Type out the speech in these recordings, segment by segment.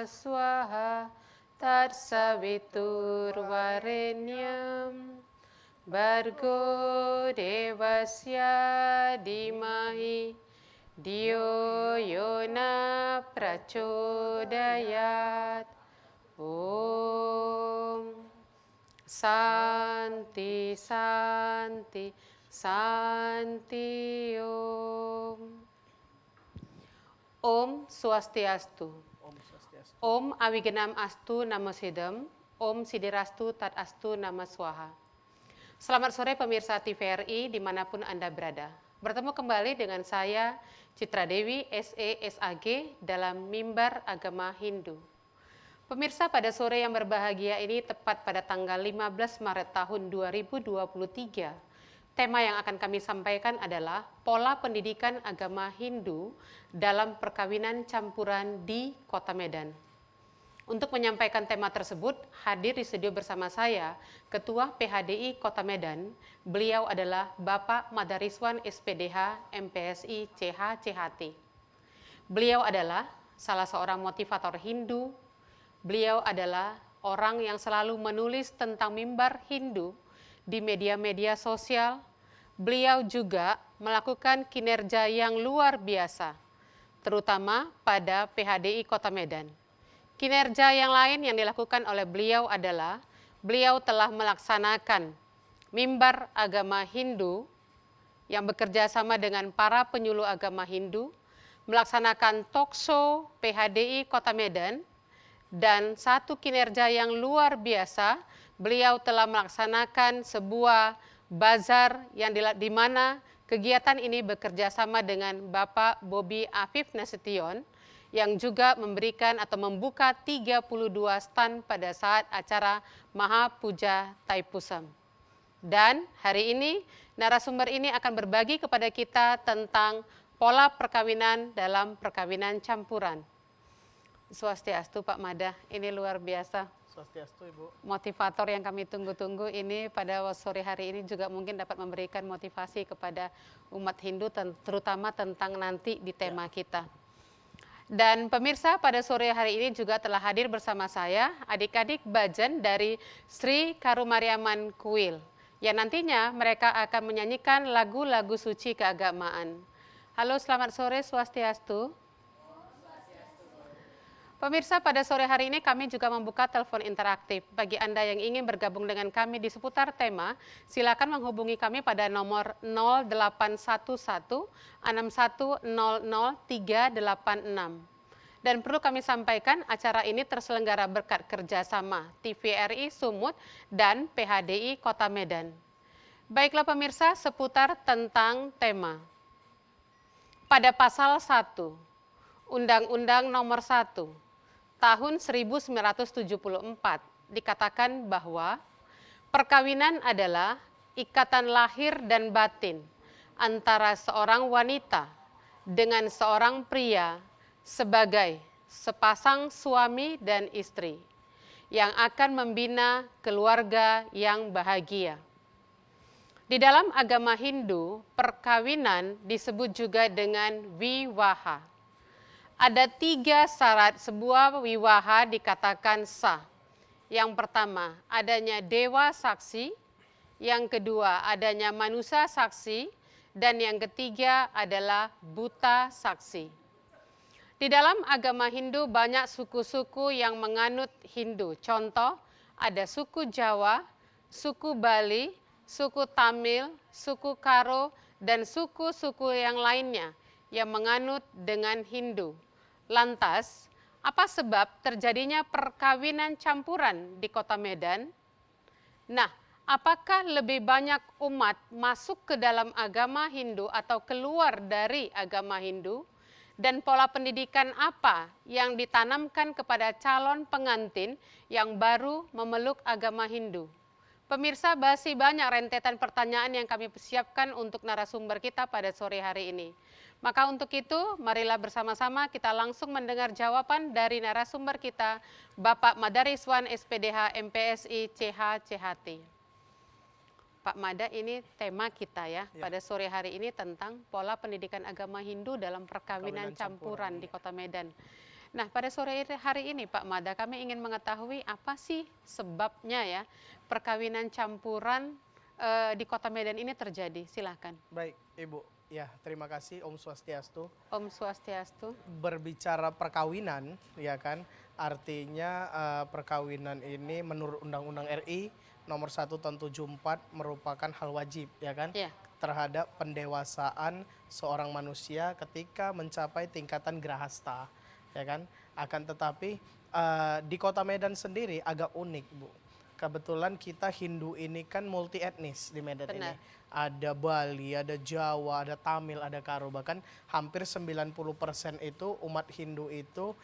swaha tatsaviturvarenyam Bargo devasya dimahi Dio yona prachodayat. Om Santi Santi Santi Om. Om Swastiastu. Om Awigenam Astu Namo Sidam. Om Sidirastu Tat Astu Nama Swaha. Selamat sore pemirsa TVRI dimanapun Anda berada. Bertemu kembali dengan saya Citra Dewi SE SAG dalam Mimbar Agama Hindu. Pemirsa, pada sore yang berbahagia ini tepat pada tanggal 15 Maret tahun 2023, tema yang akan kami sampaikan adalah pola pendidikan agama Hindu dalam perkawinan campuran di Kota Medan. Untuk menyampaikan tema tersebut, hadir di studio bersama saya, Ketua PHDI Kota Medan. Beliau adalah Bapak Madariswan SPDH MPSI CH-CHT. Beliau adalah salah seorang motivator Hindu. Beliau adalah orang yang selalu menulis tentang mimbar Hindu di media-media sosial. Beliau juga melakukan kinerja yang luar biasa, terutama pada PHDI Kota Medan. Kinerja yang lain yang dilakukan oleh beliau adalah beliau telah melaksanakan mimbar agama Hindu yang bekerja sama dengan para penyuluh agama Hindu, melaksanakan talk show PHDI Kota Medan, dan satu kinerja yang luar biasa, beliau telah melaksanakan sebuah bazar yang di mana kegiatan ini bekerja sama dengan Bapak Bobi Afif Nasution, yang juga memberikan atau membuka 32 stand pada saat acara Maha Puja Taipusam. Dan hari ini narasumber ini akan berbagi kepada kita tentang pola perkawinan dalam perkawinan campuran. Swastiastu Pak Mada, ini luar biasa. Swastiastu Ibu. Motivator yang kami tunggu-tunggu ini pada sore hari ini juga mungkin dapat memberikan motivasi kepada umat Hindu, terutama tentang nanti di tema kita. Dan pemirsa, pada sore hari ini juga telah hadir bersama saya adik-adik Bajan dari Sri Karumariaman Kuil, yang nantinya mereka akan menyanyikan lagu-lagu suci keagamaan. Halo, selamat sore, Swastiastu. Pemirsa, pada sore hari ini kami juga membuka telepon interaktif. Bagi Anda yang ingin bergabung dengan kami di seputar tema, silakan menghubungi kami pada nomor 0811 6100 386. Dan perlu kami sampaikan, acara ini terselenggara berkat kerjasama TVRI Sumut dan PHDI Kota Medan. Baiklah pemirsa, seputar tentang tema. Pada pasal 1, Undang-Undang Nomor 1, tahun 1974 dikatakan bahwa perkawinan adalah ikatan lahir dan batin antara seorang wanita dengan seorang pria sebagai sepasang suami dan istri yang akan membina keluarga yang bahagia. Di dalam agama Hindu, perkawinan disebut juga dengan wiwaha. Ada 3 syarat sebuah wiwaha dikatakan sah. Yang pertama, adanya dewa saksi. Yang kedua, adanya manusia saksi. Dan yang ketiga adalah buta saksi. Di dalam agama Hindu banyak suku-suku yang menganut Hindu. Contoh, ada suku Jawa, suku Bali, suku Tamil, suku Karo, dan suku-suku yang lainnya yang menganut dengan Hindu. Lantas, apa sebab terjadinya perkawinan campuran di Kota Medan? Nah, apakah lebih banyak umat masuk ke dalam agama Hindu atau keluar dari agama Hindu? Dan pola pendidikan apa yang ditanamkan kepada calon pengantin yang baru memeluk agama Hindu? Pemirsa, masih banyak rentetan pertanyaan yang kami siapkan untuk narasumber kita pada sore hari ini. Maka untuk itu, marilah bersama-sama kita langsung mendengar jawaban dari narasumber kita, Bapak Madariswan SPDH MPSI CH-CHT. Pak Mada, ini tema kita ya pada sore hari ini tentang pola pendidikan agama Hindu dalam perkawinan campuran di Kota Medan. Nah, pada sore hari ini Pak Mada, kami ingin mengetahui apa sih sebabnya ya perkawinan campuran di Kota Medan ini terjadi. Silahkan. Baik, Ibu. Ya, terima kasih Om Swastiastu. Om Swastiastu. Berbicara perkawinan, ya kan, artinya perkawinan ini menurut Undang-Undang RI nomor 1 tahun 74 merupakan hal wajib, ya kan, Ya, terhadap pendewasaan seorang manusia ketika mencapai tingkatan grahasta, ya kan. Akan tetapi di Kota Medan sendiri agak unik, Bu. Kebetulan kita Hindu ini kan multi etnis di Medan ini. benar. Ada Bali, ada Jawa, ada Tamil, ada Karo. Bahkan hampir 90% itu umat Hindu itu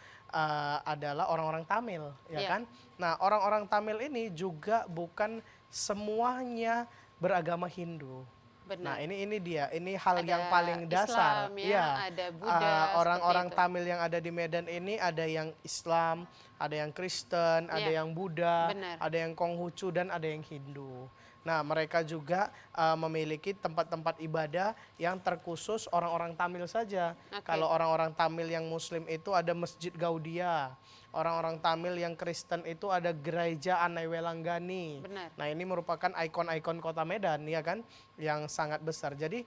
adalah orang-orang Tamil, ya Ya, kan? Nah, orang-orang Tamil ini juga bukan semuanya beragama Hindu. Nah, benar. ini dia, ini hal Ada yang paling dasar. Islam ya, Iya. ada Buddha, seperti Orang-orang itu. Tamil yang ada di Medan ini ada yang Islam, ada yang Kristen, ada Ya, yang Buddha, benar. ada yang Konghucu dan ada yang Hindu. Nah, mereka juga memiliki tempat-tempat ibadah yang terkhusus orang-orang Tamil saja. Oke, Kalau orang-orang Tamil yang Muslim itu ada Masjid Gaudia. Orang-orang Tamil yang Kristen itu ada Gereja Anaiwelanggani. benar. Nah, ini merupakan ikon-ikon Kota Medan, ya kan, yang sangat besar. Jadi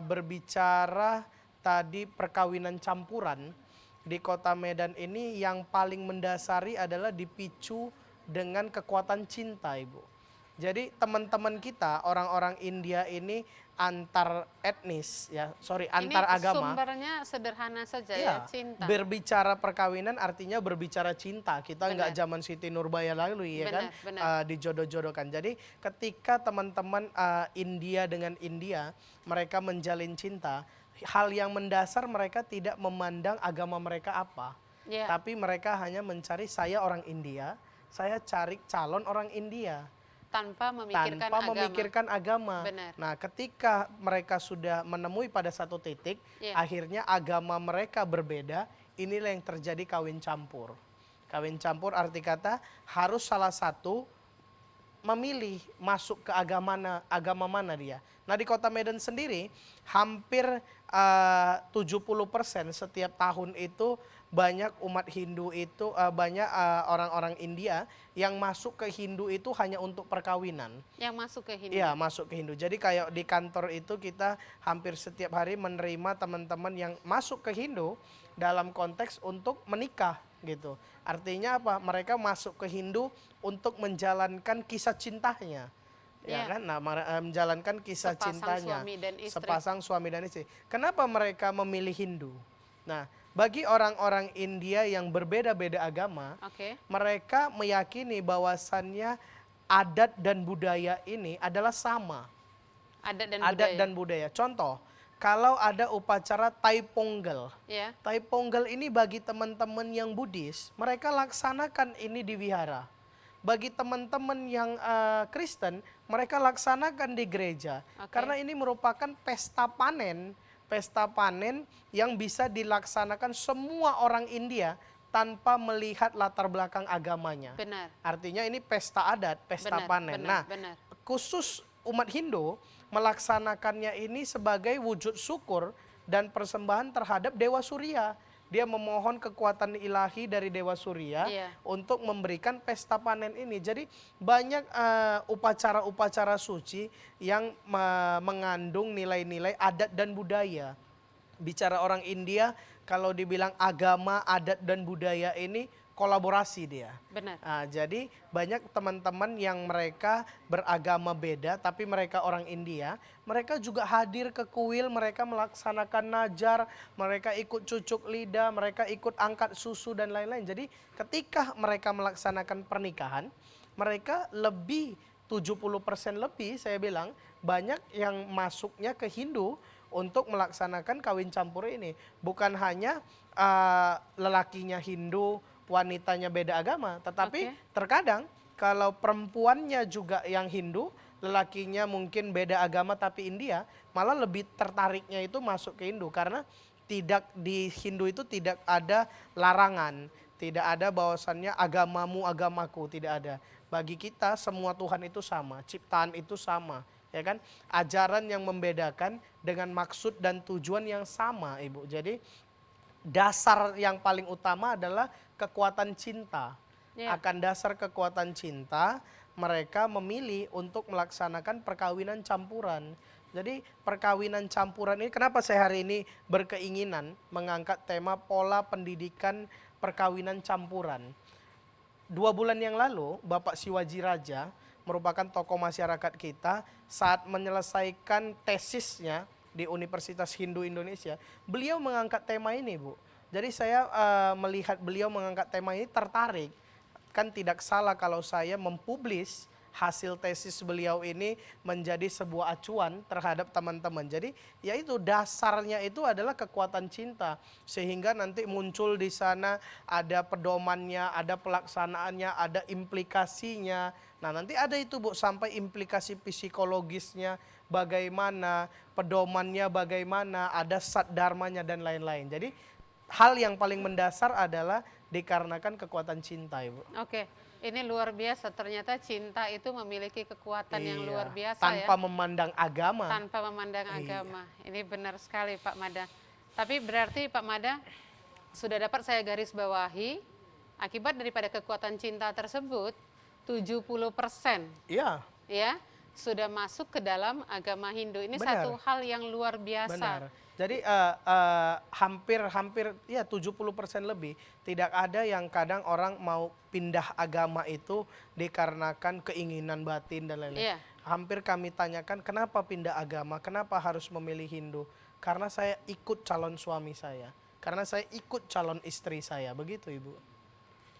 berbicara tadi perkawinan campuran di Kota Medan ini yang paling mendasari adalah dipicu dengan kekuatan cinta, Ibu. Jadi teman-teman kita orang-orang India ini antar etnis, ya, sorry, Ini antar agama. sumbernya sederhana saja ya, Iya, cinta. berbicara perkawinan artinya berbicara cinta. Kita nggak Benar, zaman Siti Nurbaya lalu, ya kan, benar, benar. dijodoh-jodohkan. Jadi ketika teman-teman India dengan India, mereka menjalin cinta, hal yang mendasar mereka tidak memandang agama mereka apa. Ya, Tapi mereka hanya mencari saya orang India, saya cari calon orang India tanpa memikirkan tanpa agama. memikirkan agama. Benar. Nah, ketika mereka sudah menemui pada satu titik, Ya, akhirnya agama mereka berbeda, inilah yang terjadi kawin campur. Kawin campur arti kata harus salah satu memilih masuk ke agama mana dia. Nah, di Kota Medan sendiri hampir 70% setiap tahun itu banyak umat Hindu itu banyak orang-orang India yang masuk ke Hindu itu hanya untuk perkawinan. yang masuk ke Hindu. Iya, masuk ke Hindu. Jadi kayak di kantor itu kita hampir setiap hari menerima teman-teman yang masuk ke Hindu dalam konteks untuk menikah gitu. Artinya apa? Mereka masuk ke Hindu untuk menjalankan kisah cintanya. Ya Ya, kan? Nah, menjalankan kisah sepasang cintanya. suami dan istri. Sepasang suami dan istri. Kenapa mereka memilih Hindu? Nah, bagi orang-orang India yang berbeda-beda agama, Oke, mereka meyakini bahwasannya adat dan budaya ini adalah sama. adat dan Adat budaya. dan budaya. Contoh, kalau ada upacara Taiponggal. Ya, Taiponggal ini bagi teman-teman yang Buddhis, mereka laksanakan ini di wihara. Bagi teman-teman yang Kristen, mereka laksanakan di gereja. Oke. Karena ini merupakan pesta panen yang bisa dilaksanakan semua orang India tanpa melihat latar belakang agamanya. benar. Artinya ini pesta adat, pesta Benar, panen. benar, Nah, benar. khusus umat Hindu melaksanakannya ini sebagai wujud syukur dan persembahan terhadap Dewa Surya. Dia memohon kekuatan ilahi dari Dewa Surya Iya. untuk memberikan pesta panen ini. Jadi banyak upacara-upacara suci yang mengandung nilai-nilai adat dan budaya. Bicara orang India, kalau dibilang agama, adat dan budaya ini kolaborasi dia. Benar. Nah, jadi banyak teman-teman yang mereka beragama beda tapi mereka orang India, mereka juga hadir ke kuil, mereka melaksanakan najar, mereka ikut cucuk lidah, mereka ikut angkat susu dan lain-lain. Jadi ketika mereka melaksanakan pernikahan, mereka lebih 70% lebih saya bilang banyak yang masuknya ke Hindu untuk melaksanakan kawin campur ini. Bukan hanya lelakinya Hindu, wanitanya beda agama, tetapi Oke. terkadang kalau perempuannya juga yang Hindu, lelakinya mungkin beda agama tapi India, malah lebih tertariknya itu masuk ke Hindu karena tidak di Hindu itu tidak ada larangan, tidak ada bahwasannya agamamu agamaku, tidak ada. Bagi kita semua Tuhan itu sama, ciptaan itu sama, ya kan? Ajaran yang membedakan dengan maksud dan tujuan yang sama, Ibu. Jadi dasar yang paling utama adalah kekuatan cinta. Iya. Akan dasar kekuatan cinta, mereka memilih untuk melaksanakan perkawinan campuran. Jadi perkawinan campuran ini kenapa saya hari ini berkeinginan mengangkat tema pola pendidikan perkawinan campuran. 2 bulan yang lalu, Bapak Siwaji Raja merupakan tokoh masyarakat kita saat menyelesaikan tesisnya di Universitas Hindu Indonesia. Beliau mengangkat tema ini, Bu. Jadi saya melihat beliau mengangkat tema ini tertarik. Kan tidak salah kalau saya mempublis hasil tesis beliau ini menjadi sebuah acuan terhadap teman-teman. Jadi yaitu dasarnya itu adalah kekuatan cinta. Sehingga nanti muncul di sana ada pedomannya, ada pelaksanaannya, ada implikasinya. Nah nanti ada itu Bu, sampai implikasi psikologisnya bagaimana, pedomannya bagaimana, ada sadharmanya dan lain-lain. Jadi hal yang paling mendasar adalah dikarenakan kekuatan cinta Ibu. Oke, ini luar biasa. Ternyata cinta itu memiliki kekuatan yang Iya, luar biasa tanpa ya. memandang agama. Tanpa memandang Iya. agama. Ini benar sekali Pak Mada. Tapi berarti Pak Mada sudah dapat saya garis bawahi, akibat daripada kekuatan cinta tersebut, 70% Iya, ya sudah masuk ke dalam agama Hindu. Ini Benar. satu hal yang luar biasa. benar. Jadi hampir ya 70% lebih tidak ada yang kadang orang mau pindah agama itu dikarenakan keinginan batin dan lain-lain. Iya. Hampir kami tanyakan kenapa pindah agama, kenapa harus memilih Hindu? Karena saya ikut calon suami saya, karena saya ikut calon istri saya, begitu Ibu.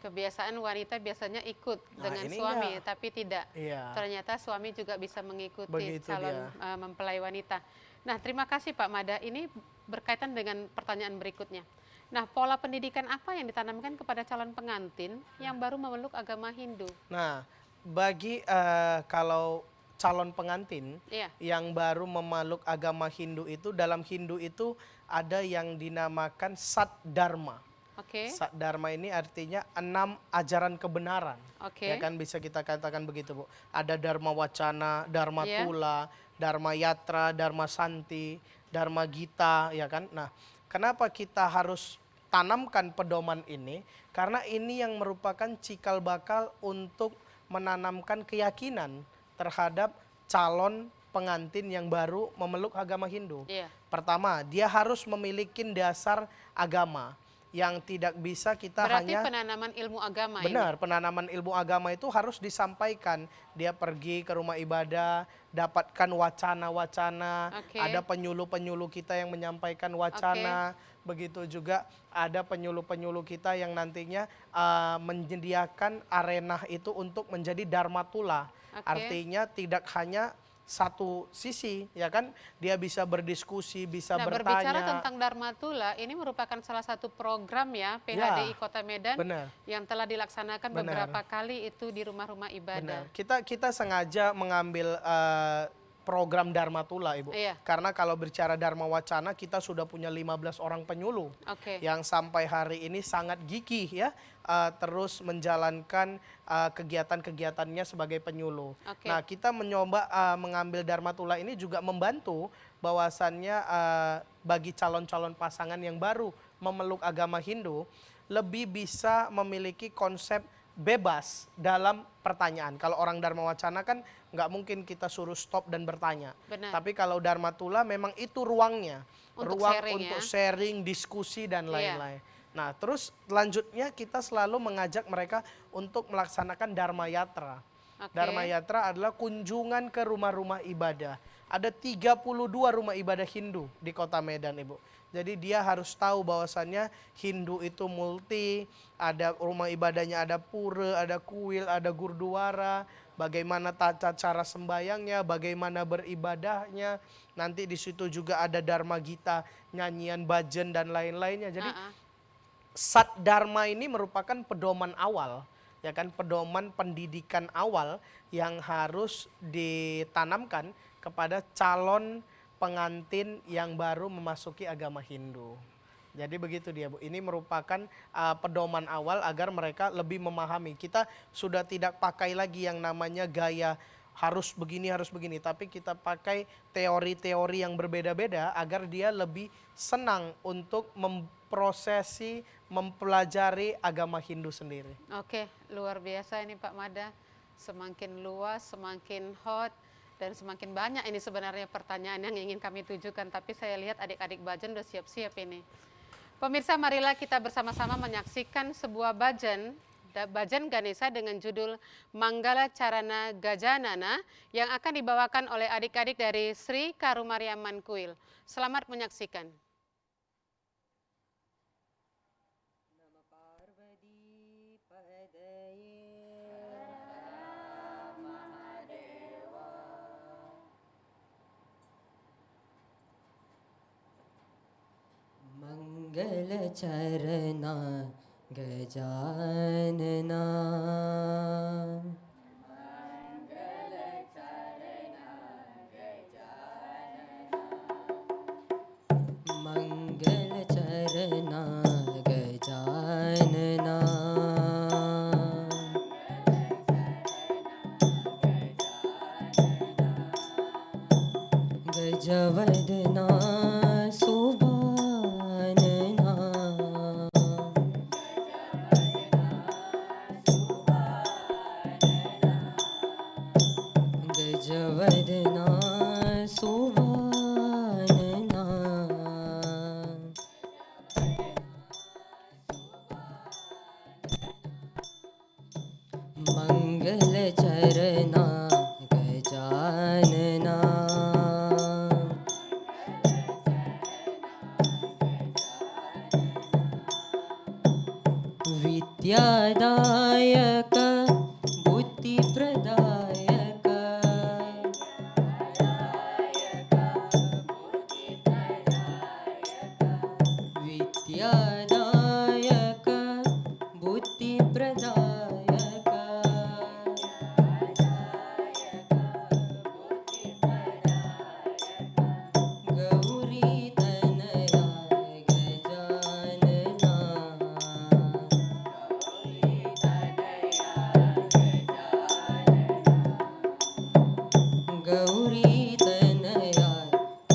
Kebiasaan wanita biasanya ikut Nah, dengan ini suami, enggak. tapi tidak. Iya. Ternyata suami juga bisa mengikuti Begitu calon dia. mempelai wanita. Nah, terima kasih Pak Mada. Ini berkaitan dengan pertanyaan berikutnya. Nah, pola pendidikan apa yang ditanamkan kepada calon pengantin yang baru memeluk agama Hindu? Nah, bagi kalau calon pengantin Iya, yang baru memeluk agama Hindu itu, dalam Hindu itu ada yang dinamakan Sat Dharma. oke, Sat Dharma ini artinya 6 ajaran kebenaran. oke, Ya kan bisa kita katakan begitu, Bu. Ada Dharma Wacana, Dharma Iya. Tula, Dharma Yatra, Dharma Santi, Dharma Gita, ya kan? Nah, kenapa kita harus tanamkan pedoman ini? Karena ini yang merupakan cikal bakal untuk menanamkan keyakinan terhadap calon pengantin yang baru memeluk agama Hindu. iya, Pertama, dia harus memiliki dasar agama yang tidak bisa kita berarti hanya penanaman ilmu agama benar, penanaman ilmu agama itu harus disampaikan. Dia pergi ke rumah ibadah, dapatkan wacana-wacana, Oke. ada penyuluh-penyuluh kita yang menyampaikan wacana, begitu juga ada penyuluh-penyuluh kita yang nantinya menyediakan arena itu untuk menjadi Dharma Tula. Oke. Artinya tidak hanya satu sisi, ya kan? Dia bisa berdiskusi, bisa Nah, bertanya. berbicara tentang Dharma Tula, ini merupakan salah satu program ya PHDI Kota Medan benar. yang telah dilaksanakan Benar. beberapa kali itu di rumah-rumah ibadah. Benar. Kita sengaja mengambil program Dharma Tula, Ibu. Iya. Karena kalau bicara Dharma Wacana, kita sudah punya 15 orang penyuluh Oke. yang sampai hari ini sangat gigih ya, terus menjalankan kegiatan-kegiatannya sebagai penyuluh. Oke. Nah, kita mencoba mengambil Dharma Tula ini juga membantu bahwasannya bagi calon-calon pasangan yang baru memeluk agama Hindu lebih bisa memiliki konsep bebas dalam pertanyaan. Kalau orang Dharma Wacana kan nggak mungkin kita suruh stop dan bertanya. Benar. Tapi kalau Dharma Tula memang itu ruangnya, Untuk ruang sharing untuk ya. sharing, diskusi dan Iya. lain-lain. Nah, terus selanjutnya kita selalu mengajak mereka untuk melaksanakan Dharma Yatra. Oke. Dharma Yatra adalah kunjungan ke rumah-rumah ibadah. Ada 32 rumah ibadah Hindu di Kota Medan, Ibu. Jadi dia harus tahu bahwasannya Hindu itu multi, ada rumah ibadahnya, ada pura, ada kuil, ada gurdwara, bagaimana tata cara sembayangnya, bagaimana beribadahnya. Nanti di situ juga ada Dharma Gita, nyanyian bhajan dan lain-lainnya. Jadi Sat Dharma ini merupakan pedoman awal, ya kan, pedoman pendidikan awal yang harus ditanamkan kepada calon pengantin yang baru memasuki agama Hindu. Jadi begitu dia, Bu. Ini merupakan pedoman awal agar mereka lebih memahami. Kita sudah tidak pakai lagi yang namanya gaya harus begini, tapi kita pakai teori-teori yang berbeda-beda agar dia lebih senang untuk memprosesi, mempelajari agama Hindu sendiri. Oke, luar biasa ini Pak Mada. Semakin luas, semakin hot, dan semakin banyak ini sebenarnya pertanyaan yang ingin kami tujukan. Tapi saya lihat adik-adik Bajen udah siap-siap ini. Pemirsa, marilah kita bersama-sama menyaksikan sebuah Bajan Ganesha dengan judul Manggala Carana Gajanana yang akan dibawakan oleh adik-adik dari Sri Karumariamman Kuil. Selamat menyaksikan. मङ्गलचरणा गजानना मङ्गलचरणा गजानना गजवदना गजवदना सुवानना मंगलचरणा गजानना विद्यादायक बुद्धिप्रदायक विद्यादायक बुद्धिप्रदायक गौरीतनया गजानना गौरीतनया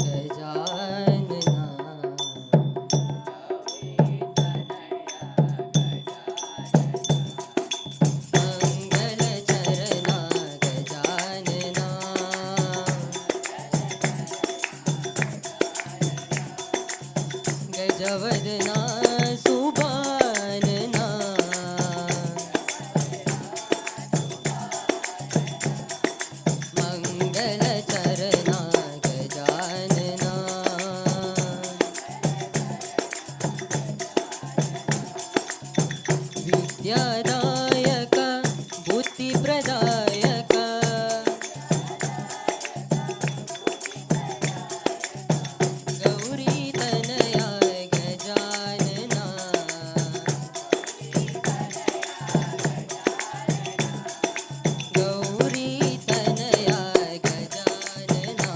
गजानना मङ्गलचरणा गजानना गजवदना सुबानना मङ्गलचरणा गजानना विद्यादायक बुद्धिप्रदायक गौरीतनया गजानना गौरीतनया Gajanana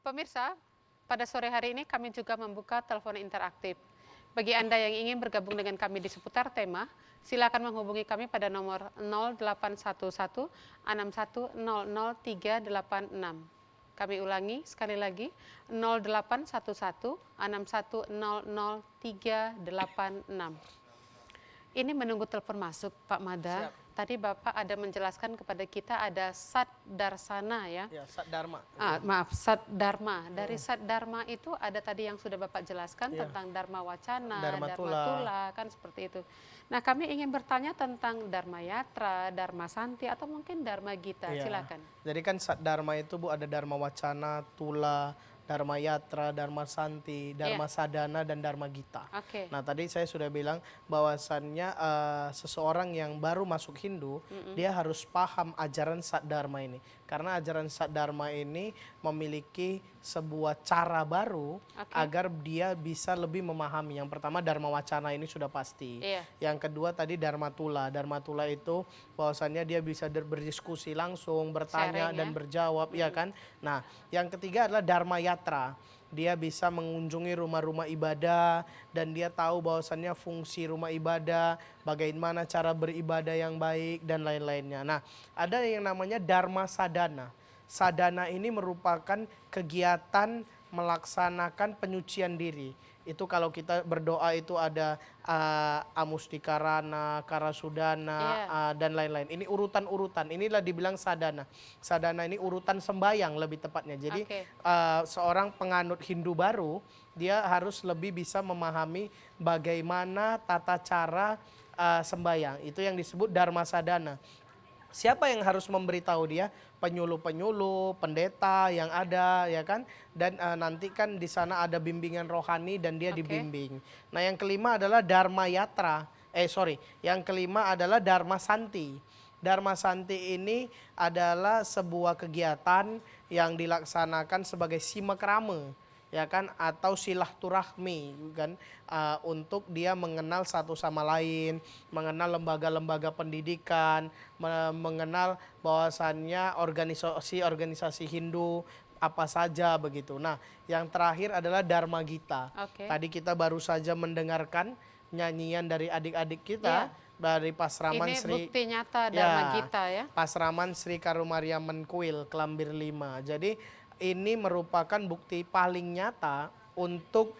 Pemirsa, pada sore hari ini kami juga membuka telepon interaktif. Bagi Anda yang ingin bergabung dengan kami di seputar tema, silakan menghubungi kami pada nomor 0811 6100 386. Kami ulangi sekali lagi, 0811 6100 386. Ini menunggu telepon masuk, Pak Mada. Siap. Tadi Bapak ada menjelaskan kepada kita ada Sat Darsana ya. Ya, Sadharma. Maaf, Sat Dharma. Dari Sat Dharma itu ada tadi yang sudah Bapak jelaskan Iya. tentang Dharma Wacana, Dharma Tula. Tula, kan seperti itu. Nah, kami ingin bertanya tentang Dharma Yatra, Dharma Santi, atau mungkin Dharma Gita. Iya. Silakan. Jadi kan Sadharma itu Bu ada Dharma Wacana, Tula, Dharma Yatra, Dharma Santi, Dharma Sadana, dan Dharma Gita. Oke. Nah, tadi saya sudah bilang bahwasannya seseorang yang baru masuk Hindu, dia harus paham ajaran Sat Dharma ini. Karena ajaran Sat Dharma ini memiliki sebuah cara baru agar dia bisa lebih memahami. Yang pertama Dharma Wacana ini sudah pasti. Iya. Yang kedua tadi Dharma Tula. Dharma Tula itu bahwasannya dia bisa berdiskusi langsung, bertanya Sharing, dan ya. berjawab, ya kan? Nah, yang ketiga adalah Dharma Yatra. Dia bisa mengunjungi rumah-rumah ibadah dan dia tahu bahwasannya fungsi rumah ibadah, bagaimana cara beribadah yang baik dan lain-lainnya. Nah, ada yang namanya Dharma Sadana. Sadana ini merupakan kegiatan melaksanakan penyucian diri. Itu kalau kita berdoa itu ada Amustikarana, Karasudana, dan lain-lain. Ini urutan-urutan. Inilah dibilang sadana. Sadana ini urutan sembayang lebih tepatnya. Jadi seorang penganut Hindu baru, dia harus lebih bisa memahami bagaimana tata cara sembayang. Itu yang disebut Dharma Sadana. Siapa yang harus memberitahu dia? Penyuluh-penyuluh, pendeta yang ada, ya kan? Dan nanti kan di sana ada bimbingan rohani dan dia dibimbing. Nah, yang kelima adalah Dharma Yatra. Yang kelima adalah Dharma Santi. Dharma Santi ini adalah sebuah kegiatan yang dilaksanakan sebagai simakrama, ya kan, atau silaturahmi kan, untuk dia mengenal satu sama lain, mengenal lembaga-lembaga pendidikan, mengenal bahwasannya organisasi Hindu apa saja begitu. Nah, yang terakhir adalah Dharma Gita. Tadi kita baru saja mendengarkan nyanyian dari adik-adik kita dari Pasraman Ini Sri. bukti nyata Dharma Gita ya. Pasraman Sri Karumaria Menkuil Kelambir 5. Jadi ini merupakan bukti paling nyata untuk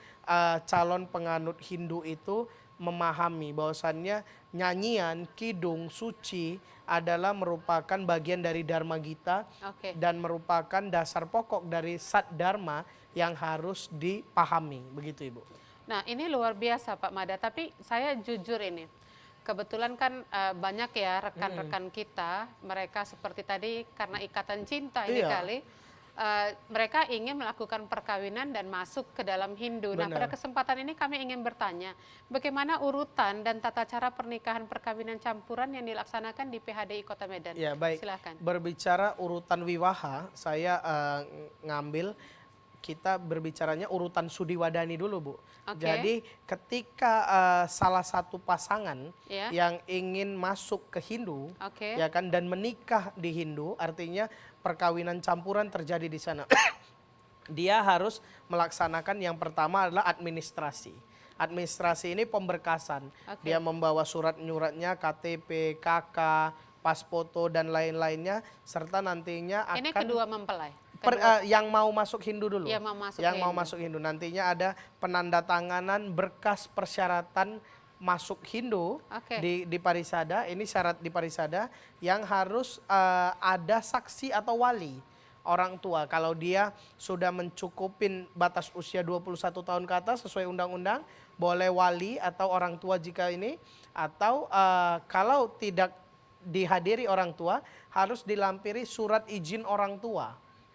calon penganut Hindu itu memahami bahwasannya nyanyian, kidung, suci adalah merupakan bagian dari Dharma Gita dan merupakan dasar pokok dari Sat Dharma yang harus dipahami. Begitu, Ibu. Nah, ini luar biasa Pak Mada, tapi saya jujur ini. Kebetulan kan banyak ya rekan-rekan kita, mereka seperti tadi karena ikatan cinta ini kali, mereka ingin melakukan perkawinan dan masuk ke dalam Hindu. Nah, pada kesempatan ini kami ingin bertanya, bagaimana urutan dan tata cara pernikahan perkawinan campuran yang dilaksanakan di PHDI Kota Medan? Ya, baik. Silakan. Berbicara urutan wiwaha, saya ngambil kita berbicaranya urutan Sudiwadani dulu, Bu. Jadi ketika salah satu pasangan yang ingin masuk ke Hindu, ya kan, dan menikah di Hindu, artinya perkawinan campuran terjadi di sana. Dia harus melaksanakan yang pertama adalah administrasi. Administrasi ini pemberkasan. Dia membawa surat-nyuratnya, KTP, KK, pas foto dan lain-lainnya, serta nantinya akan... Ini kedua mempelai? Yang mau masuk Hindu dulu. Yang mau masuk Hindu. Nantinya ada penandatanganan berkas persyaratan masuk Hindu di Parisada. Ini syarat di Parisada yang harus ada saksi atau wali orang tua. Kalau dia sudah mencukupin batas usia 21 tahun ke atas sesuai undang-undang, boleh wali atau orang tua jika ini, atau kalau tidak dihadiri orang tua, harus dilampiri surat izin orang tua.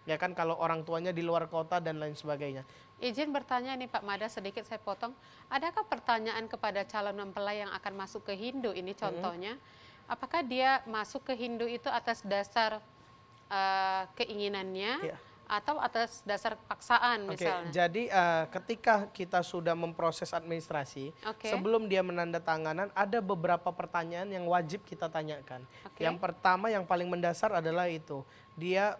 Ya kan, kalau orang tuanya di luar kota dan lain sebagainya. Izin bertanya nih Pak Mada, sedikit saya potong. Adakah pertanyaan kepada calon mempelai yang akan masuk ke Hindu ini contohnya? Apakah dia masuk ke Hindu itu atas dasar keinginannya atau atas dasar paksaan misalnya? Jadi ketika kita sudah memproses administrasi, sebelum dia menandatanganan ada beberapa pertanyaan yang wajib kita tanyakan. Yang pertama yang paling mendasar adalah itu, dia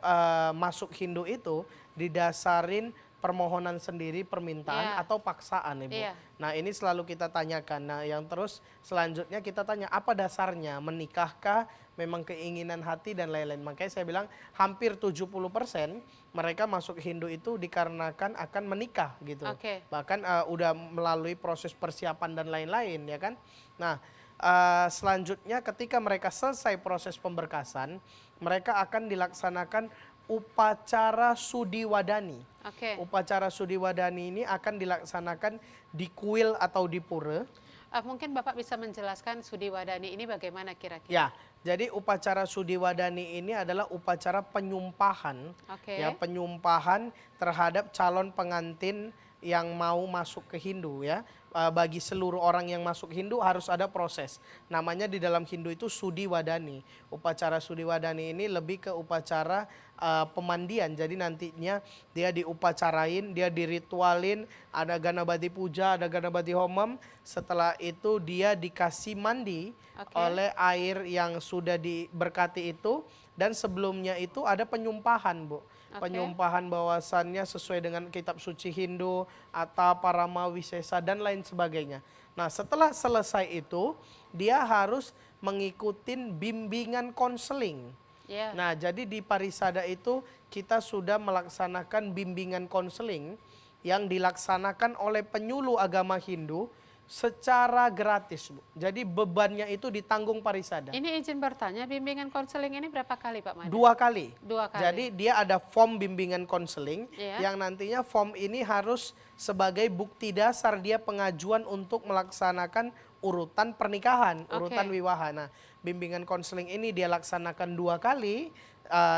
masuk Hindu itu didasarin permohonan sendiri, permintaan atau paksaan, Ibu. Nah, ini selalu kita tanyakan. Nah, yang terus selanjutnya kita tanya apa dasarnya, menikahkah, memang keinginan hati dan lain-lain. Makanya saya bilang hampir 70% mereka masuk Hindu itu dikarenakan akan menikah gitu. Bahkan udah melalui proses persiapan dan lain-lain, ya kan. Nah, selanjutnya ketika mereka selesai proses pemberkasan, mereka akan dilaksanakan upacara Sudiwadani. Upacara Sudiwadani ini akan dilaksanakan di kuil atau di pura. Mungkin Bapak bisa menjelaskan Sudi Wadani ini bagaimana kira-kira? Ya, jadi upacara Sudi Wadani ini adalah upacara penyumpahan, Oke. ya penyumpahan terhadap calon pengantin yang mau masuk ke Hindu ya. Bagi seluruh orang yang masuk Hindu harus ada proses. Namanya di dalam Hindu itu Sudi Wadani. Upacara Sudi Wadani ini lebih ke upacara pemandian. Jadi nantinya dia diupacarain, dia diritualin, ada Ganapati Puja, ada Ganapati Homam. Setelah itu dia dikasih mandi Oke. oleh air yang sudah diberkati itu, dan sebelumnya itu ada penyumpahan, Bu. Oke. Penyumpahan bahwasannya sesuai dengan kitab suci Hindu, Atta, Parama, Wisesa dan lain sebagainya. Nah, setelah selesai itu dia harus mengikuti bimbingan konseling. Ya. Nah, jadi di Parisada itu kita sudah melaksanakan bimbingan konseling yang dilaksanakan oleh penyuluh agama Hindu secara gratis, Bu. Jadi bebannya itu ditanggung Parisada. Ini izin bertanya, bimbingan konseling ini berapa kali Pak Made? 2 kali. 2 kali. Jadi dia ada form bimbingan konseling Iya. yang nantinya form ini harus sebagai bukti dasar dia pengajuan untuk melaksanakan urutan pernikahan, urutan Oke. wiwaha. Nah, bimbingan konseling ini dia laksanakan 2 kali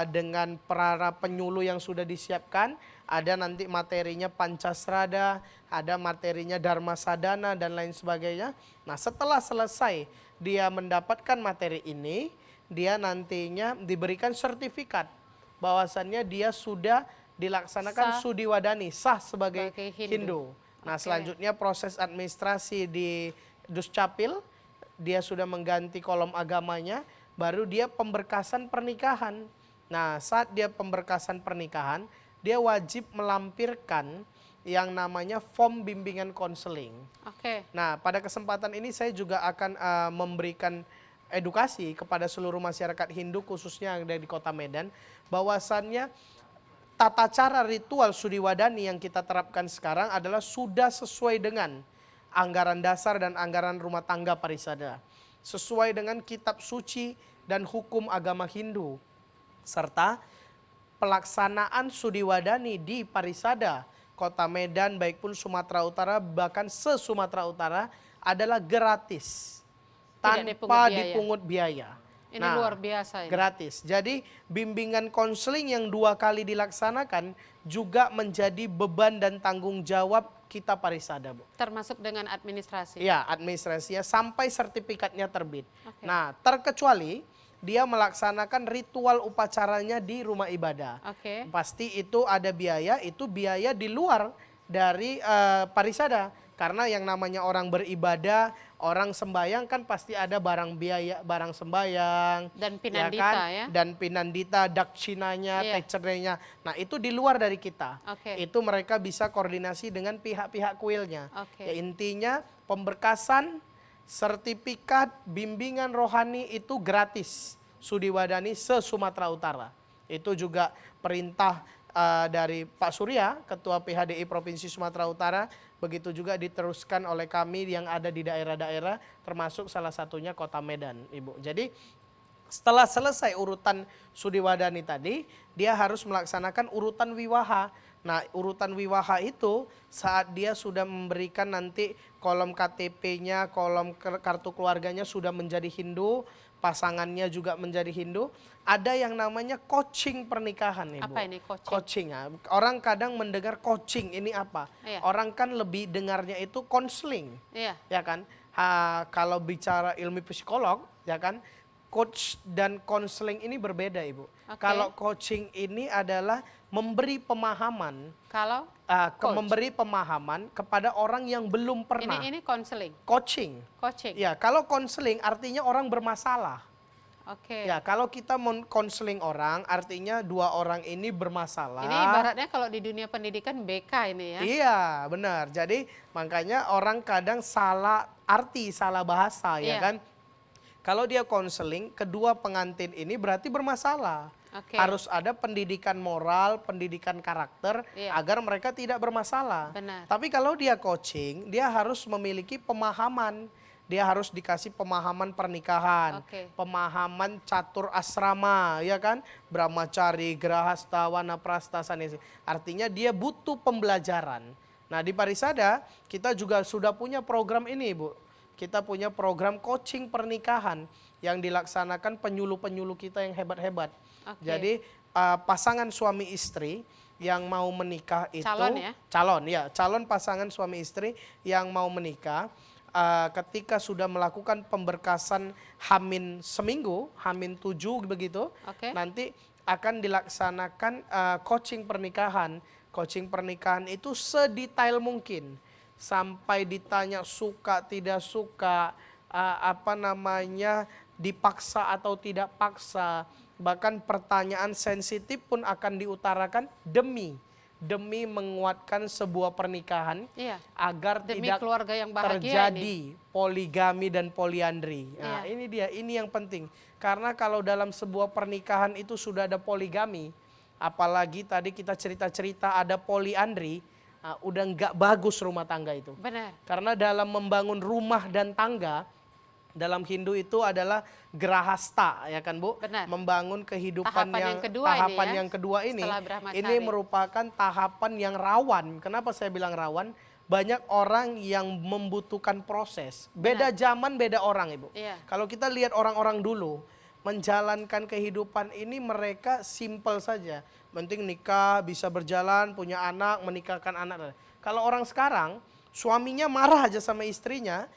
dengan para penyuluh yang sudah disiapkan. Ada nanti materinya Pancasrada, ada materinya Dharma Sadana dan lain sebagainya. Nah, setelah selesai dia mendapatkan materi ini, dia nantinya diberikan sertifikat bahwasannya dia sudah dilaksanakan Sah. Sudi Wadani, sah sebagai Sebagai Hindu. Hindu. Nah, Oke. selanjutnya proses administrasi di Duscapil, dia sudah mengganti kolom agamanya, baru dia pemberkasan pernikahan. Nah, saat dia pemberkasan pernikahan, dia wajib melampirkan yang namanya form bimbingan konseling. Oke. Nah, pada kesempatan ini saya juga akan memberikan edukasi kepada seluruh masyarakat Hindu khususnya yang ada di Kota Medan, bahwasannya tata cara ritual Sudi Wadani yang kita terapkan sekarang adalah sudah sesuai dengan anggaran dasar dan anggaran rumah tangga Parisada, sesuai dengan kitab suci dan hukum agama Hindu, serta pelaksanaan Sudi Wadani di Parisada, Kota Medan, baik pun Sumatera Utara, bahkan se-Sumatera Utara adalah gratis. Tidak Tanpa dipungut biaya. dipungut biaya. Ini Nah, luar biasa ini. gratis. Jadi bimbingan konseling yang 2 kali dilaksanakan juga menjadi beban dan tanggung jawab kita Parisada, Bu. Termasuk dengan administrasi. Ya, administrasinya sampai sertifikatnya terbit. Oke. Nah, terkecuali dia melaksanakan ritual upacaranya di rumah ibadah. Oke. Pasti itu ada biaya, itu biaya di luar dari Parisada. Karena yang namanya orang beribadah, orang sembayang kan pasti ada barang biaya, barang sembayang. Dan pinandita ya. Dan pinandita, dakshinanya, Iya. tecerenya. Nah, itu di luar dari kita. Oke. Itu mereka bisa koordinasi dengan pihak-pihak kuilnya. Oke. Ya, intinya pemberkasan, sertifikat, bimbingan rohani itu gratis. Sudi Wadani se-Sumatera Utara. Itu juga perintah dari Pak Surya, Ketua PHDI Provinsi Sumatera Utara. Begitu juga diteruskan oleh kami yang ada di daerah-daerah, termasuk salah satunya Kota Medan, Ibu. Jadi setelah selesai urutan Sudi Wadani tadi, dia harus melaksanakan urutan wiwaha. Nah, urutan wiwaha itu saat dia sudah memberikan nanti kolom KTP-nya, kolom kartu keluarganya sudah menjadi Hindu, pasangannya juga menjadi Hindu, ada yang namanya coaching pernikahan, Ibu. Apa ini coaching? Coaching ya. Orang kadang mendengar coaching ini apa? Iya. Orang kan lebih dengarnya itu konseling, Iya. ya kan? Kalau bicara ilmu psikolog, ya kan? Coach dan konseling ini berbeda, Ibu. Oke. Kalau coaching ini adalah memberi pemahaman, Kalau Coach. memberi pemahaman kepada orang yang belum pernah. ini konseling, Coaching. coaching. Ya, kalau konseling artinya orang bermasalah. Oke. Ya, kalau kita konseling orang artinya 2 orang ini bermasalah. Ini ibaratnya kalau di dunia pendidikan BK ini ya. Iya, benar. Jadi makanya orang kadang salah arti, salah bahasa, ya Iya. kan? Kalau dia konseling, kedua pengantin ini berarti bermasalah. Oke. Harus ada pendidikan moral, pendidikan karakter, Iya. agar mereka tidak bermasalah. Benar. Tapi kalau dia coaching, dia harus memiliki pemahaman. Dia harus dikasih pemahaman pernikahan, Oke. pemahaman catur asrama, ya kan? Brahmacari, Grahasta, Wanaprastha, Sannyasi. Artinya dia butuh pembelajaran. Nah, di Parisada kita juga sudah punya program ini, Bu. kita punya program coaching pernikahan yang dilaksanakan penyuluh-penyuluh kita yang hebat-hebat. Oke. Jadi pasangan suami istri yang mau menikah itu Calon ya? calon pasangan suami istri yang mau menikah ketika sudah melakukan pemberkasan Hamin seminggu, Hamin 7 begitu, Oke. nanti akan dilaksanakan coaching pernikahan. Coaching pernikahan itu sedetail mungkin sampai ditanya suka tidak suka, dipaksa atau tidak paksa, bahkan pertanyaan sensitif pun akan diutarakan demi menguatkan sebuah pernikahan Iya. agar Demi tidak keluarga yang bahagia terjadi ini. poligami dan poliandri. Nah, Iya. ini yang penting. Karena kalau dalam sebuah pernikahan itu sudah ada poligami, apalagi tadi kita cerita-cerita ada poliandri, udah nggak bagus rumah tangga itu. Benar. Karena dalam membangun rumah dan tangga, dalam Hindu itu adalah grahasta, ya kan Bu? Benar. Membangun kehidupan Tahapan yang kedua ini tahapan ya, yang kedua ini, setelah Brahmacari. ini merupakan tahapan yang rawan. Kenapa saya bilang rawan? Banyak orang yang membutuhkan proses. Beda zaman, beda orang, Ibu. Iya. Kalau kita lihat orang-orang dulu, menjalankan kehidupan ini mereka simple saja. Penting nikah, bisa berjalan, punya anak, menikahkan anak. Kalau orang sekarang, suaminya marah aja sama istrinya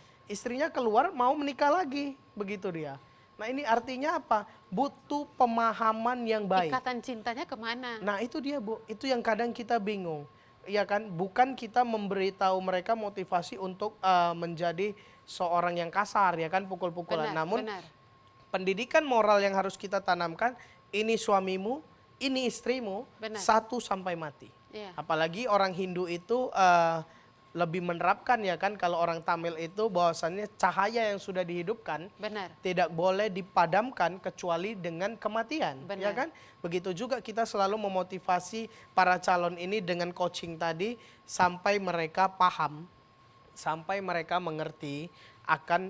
keluar mau menikah lagi, begitu dia. Nah ini artinya apa? Butuh pemahaman yang baik. Ikatan cintanya kemana? Nah itu dia Bu, itu yang kadang kita bingung. Ya kan, bukan kita memberitahu mereka motivasi untuk menjadi seorang yang kasar, ya kan, pukul-pukulan. Namun benar. pendidikan moral yang harus kita tanamkan, ini suamimu, ini istrimu, Benar. satu sampai mati. Iya. Apalagi orang Hindu itu lebih menerapkan, ya kan, kalau orang Tamil itu bahwasannya cahaya yang sudah dihidupkan Benar. tidak boleh dipadamkan kecuali dengan kematian, Benar. ya kan? Begitu juga kita selalu memotivasi para calon ini dengan coaching tadi sampai mereka paham, sampai mereka mengerti akan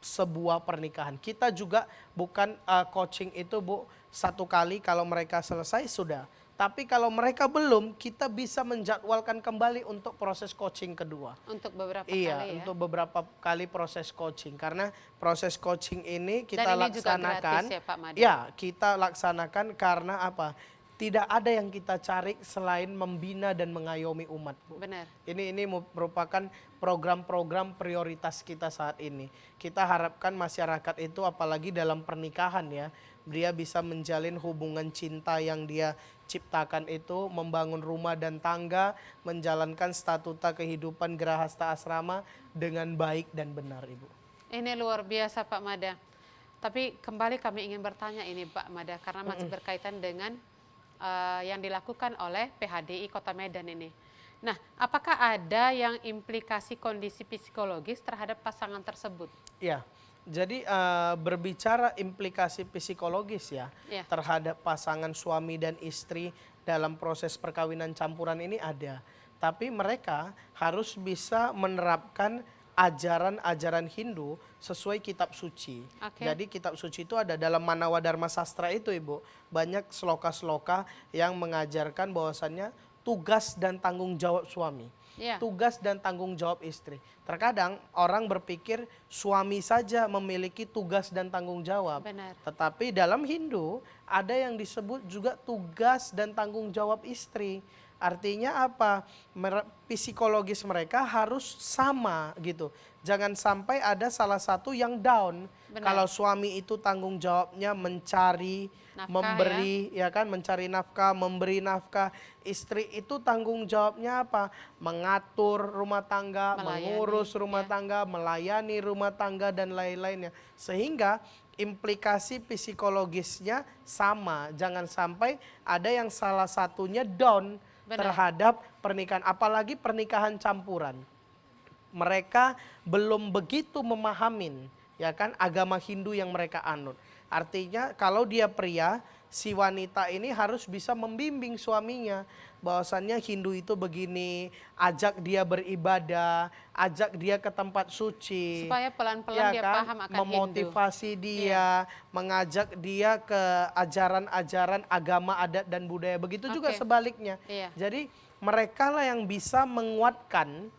sebuah pernikahan. Kita juga bukan coaching itu Bu satu kali, kalau mereka selesai sudah. Tapi kalau mereka belum, kita bisa menjadwalkan kembali untuk proses coaching kedua. Untuk beberapa Iya, kali ya. untuk beberapa kali proses coaching. Karena proses coaching ini kita Dan ini juga laksanakan. gratis ya, Pak Made? Ya, kita laksanakan karena apa? Tidak ada yang kita cari selain membina dan mengayomi umat, Bu. Benar. Ini merupakan program-program prioritas kita saat ini. Kita harapkan masyarakat itu apalagi dalam pernikahan ya, dia bisa menjalin hubungan cinta yang dia ciptakan itu, membangun rumah dan tangga, menjalankan statuta kehidupan Grahasta Asrama dengan baik dan benar, Ibu. Ini luar biasa Pak Mada. Tapi kembali kami ingin bertanya ini Pak Mada, karena masih berkaitan dengan yang dilakukan oleh PHDI Kota Medan ini. Nah, apakah ada yang implikasi kondisi psikologis terhadap pasangan tersebut? Ya, jadi berbicara implikasi psikologis ya, Ya. terhadap pasangan suami dan istri dalam proses perkawinan campuran ini ada. Tapi mereka harus bisa menerapkan ajaran-ajaran Hindu sesuai kitab suci. Oke. Jadi kitab suci itu ada dalam Manawa Dharma Sastra itu Ibu. Banyak sloka-sloka yang mengajarkan bahwasannya tugas dan tanggung jawab suami. Ya. Tugas dan tanggung jawab istri. Terkadang orang berpikir suami saja memiliki tugas dan tanggung jawab. Benar. Tetapi dalam Hindu ada yang disebut juga tugas dan tanggung jawab istri. Artinya apa? Psikologis mereka harus sama gitu. Jangan sampai ada salah satu yang down. Benar. Kalau suami itu tanggung jawabnya mencari, Nafkah, memberi, ya kan, mencari nafkah, memberi nafkah. Istri itu tanggung jawabnya apa? Mengatur rumah tangga, Melayani, mengurus rumah ya. tangga, melayani rumah tangga dan lain-lainnya. Sehingga implikasi psikologisnya sama. Jangan sampai ada yang salah satunya down. Benar. Terhadap pernikahan, apalagi pernikahan campuran. Mereka belum begitu memahamin, ya kan, agama Hindu yang mereka anut. Artinya kalau dia pria, si wanita ini harus bisa membimbing suaminya bahwasannya Hindu itu begini, ajak dia beribadah, ajak dia ke tempat suci. Supaya pelan-pelan dia paham akan memotivasi dia, mengajak dia ke ajaran-ajaran agama adat dan budaya. Begitu juga Oke. sebaliknya. Iya. Jadi mereka lah yang bisa menguatkan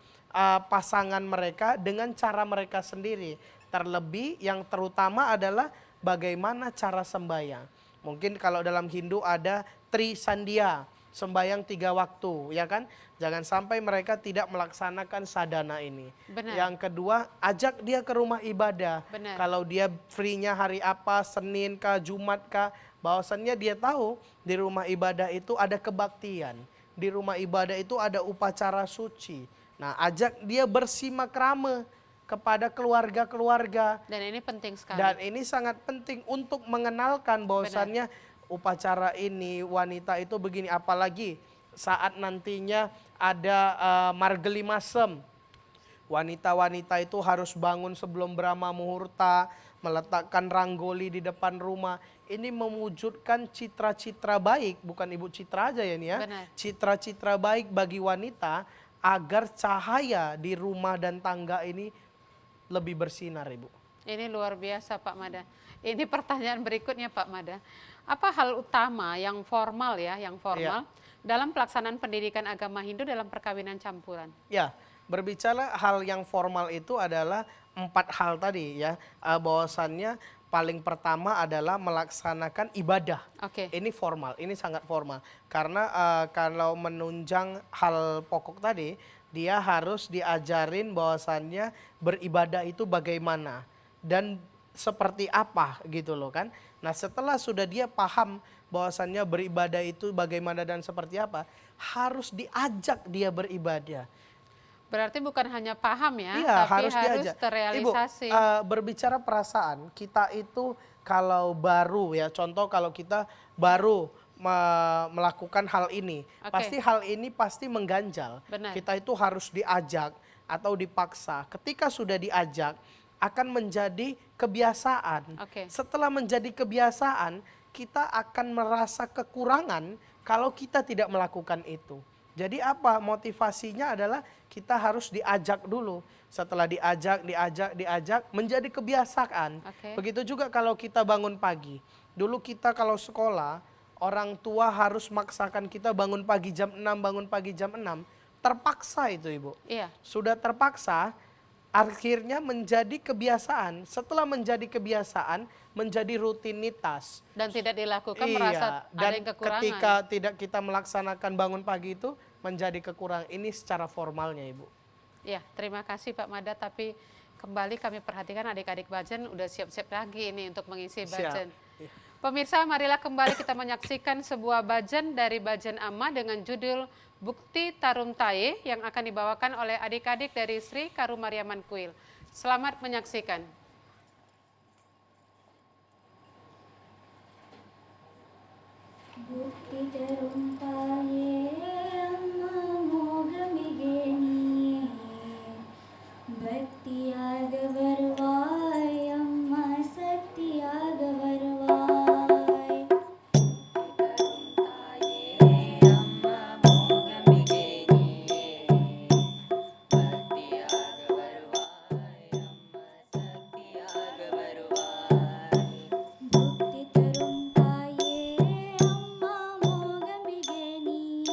pasangan mereka dengan cara mereka sendiri. Terlebih yang terutama adalah bagaimana cara sembahyang. Mungkin kalau dalam Hindu ada Tri Sandia, sembahyang 3 waktu, ya kan? Jangan sampai mereka tidak melaksanakan sadana ini. Benar. Yang kedua, ajak dia ke rumah ibadah. Benar. Kalau dia free-nya hari apa, Senin kah, Jumat kah, bahwasannya dia tahu di rumah ibadah itu ada kebaktian. Di rumah ibadah itu ada upacara suci. Nah, ajak dia bersimakrama kepada keluarga-keluarga. Dan ini penting sekali. Dan ini sangat penting untuk mengenalkan bahwasannya upacara ini wanita itu begini, apalagi saat nantinya ada margeli masem. Wanita-wanita itu harus bangun sebelum Brahma Muhurta, meletakkan ranggoli di depan rumah. Ini mewujudkan citra-citra baik, bukan Ibu Citra aja ya nih ya. Benar. Citra-citra baik bagi wanita agar cahaya di rumah dan tangga ini lebih bersinar, Ibu. Ini luar biasa Pak Mada. Ini pertanyaan berikutnya Pak Mada. Apa hal utama yang formal ya, yang formal dalam pelaksanaan pendidikan agama Hindu dalam perkawinan campuran? Ya, berbicara hal yang formal itu adalah 4 hal tadi ya. Bahwasannya paling pertama adalah melaksanakan ibadah. Oke. Ini formal, ini sangat formal. Karena kalau menunjang hal pokok tadi, dia harus diajarin bahwasannya beribadah itu bagaimana dan seperti apa gitu loh kan. Nah, setelah sudah dia paham bahwasannya beribadah itu bagaimana dan seperti apa, harus diajak dia beribadah. Berarti bukan hanya paham ya, Iya, tapi harus harus diajak. terrealisasi. Ibu, berbicara perasaan, kita itu kalau baru ya, contoh kalau kita baru melakukan hal ini, Oke. pasti hal ini pasti mengganjal. Benar. Kita itu harus diajak atau dipaksa. Ketika sudah diajak, akan menjadi kebiasaan. Oke. Setelah menjadi kebiasaan, kita akan merasa kekurangan kalau kita tidak melakukan itu. Jadi apa? Motivasinya adalah kita harus diajak dulu. Setelah diajak, menjadi kebiasaan. Oke. Begitu juga kalau kita bangun pagi. Dulu kita kalau sekolah, orang tua harus maksakan kita bangun pagi jam 6, bangun pagi jam 6. Terpaksa itu, Ibu. Iya. Sudah terpaksa, akhirnya menjadi kebiasaan. Setelah menjadi kebiasaan, menjadi rutinitas. Dan tidak dilakukan merasa ada dan yang kekurangan. ketika tidak kita melaksanakan bangun pagi itu menjadi kekurangan. Ini secara formalnya, Ibu. Ya, terima kasih Pak Mada. Tapi kembali kami perhatikan adik-adik Bajen udah siap-siap lagi ini untuk mengisi Siap. Bajen. Iya. Pemirsa, marilah kembali kita menyaksikan sebuah Bajen dari Bajen Amma dengan judul Bukti Tarum Taye yang akan dibawakan oleh adik-adik dari Sri Karumariaman Kuil. Selamat menyaksikan. Bukti terumpaye amma mogamigeni Bhakti agavarvai amma sakti agavarvai Bukti terumpaye amma mogamigeni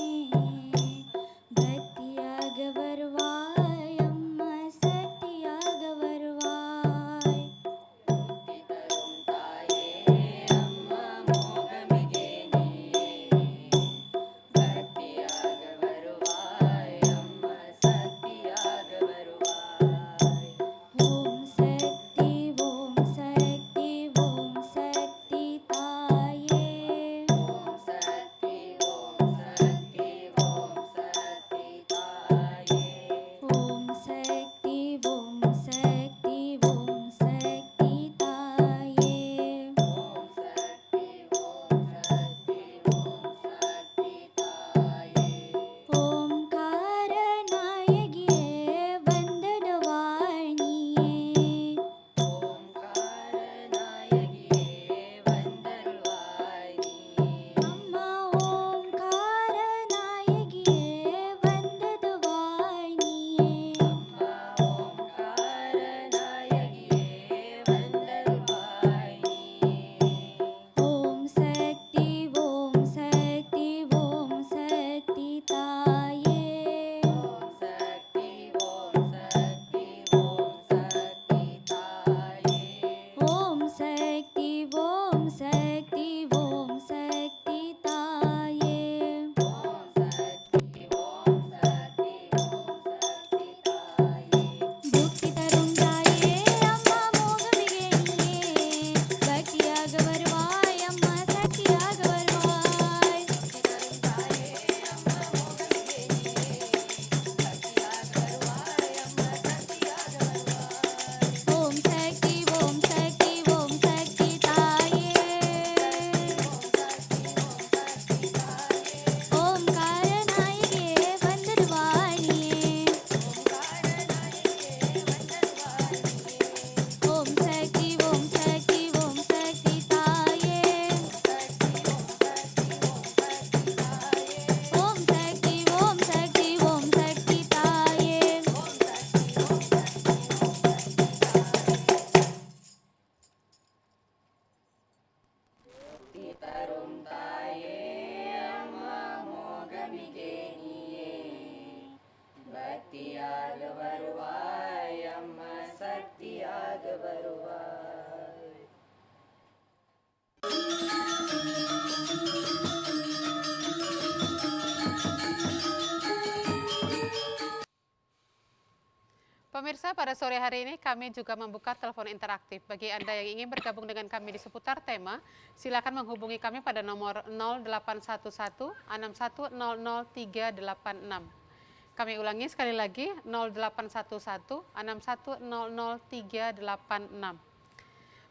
pemirsa, pada sore hari ini kami juga membuka telepon interaktif. Bagi Anda yang ingin bergabung dengan kami di seputar tema, silakan menghubungi kami pada nomor 0811 6100 386. Kami ulangi sekali lagi, 0811 6100 386.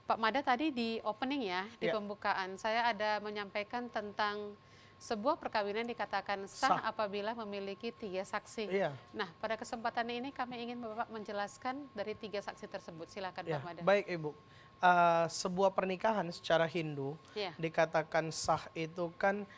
Pak Mada, tadi di opening ya, di Ya. pembukaan, saya ada menyampaikan tentang sebuah perkawinan dikatakan sah Sah. apabila memiliki 3 saksi. Iya. Nah, pada kesempatan ini kami ingin Bapak menjelaskan dari 3 saksi tersebut. Silakan Ya, Pak Mada. baik Ibu. Sebuah pernikahan secara Hindu Ya. dikatakan sah itu kan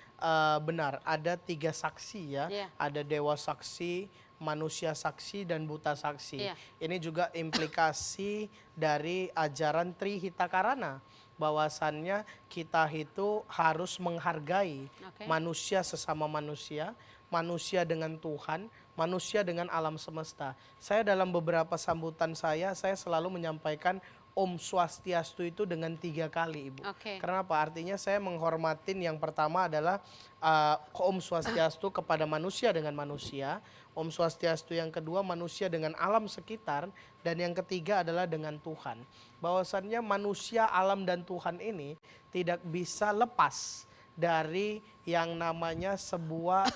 benar. Ada 3 saksi ya. Ya. Ada dewa saksi, manusia saksi, dan buta saksi. Iya. Ini juga implikasi dari ajaran Trihitakarana. Bahwasannya kita itu harus menghargai Oke. manusia sesama manusia, manusia dengan Tuhan, manusia dengan alam semesta. Saya dalam beberapa sambutan saya selalu menyampaikan Om Swastiastu itu dengan 3 kali, Ibu. Oke. Kenapa? Artinya saya menghormatin yang pertama adalah Om Swastiastu kepada manusia dengan manusia, Om Swastiastu yang kedua manusia dengan alam sekitar, dan yang ketiga adalah dengan Tuhan. Bahwasannya manusia, alam, dan Tuhan ini tidak bisa lepas dari yang namanya sebuah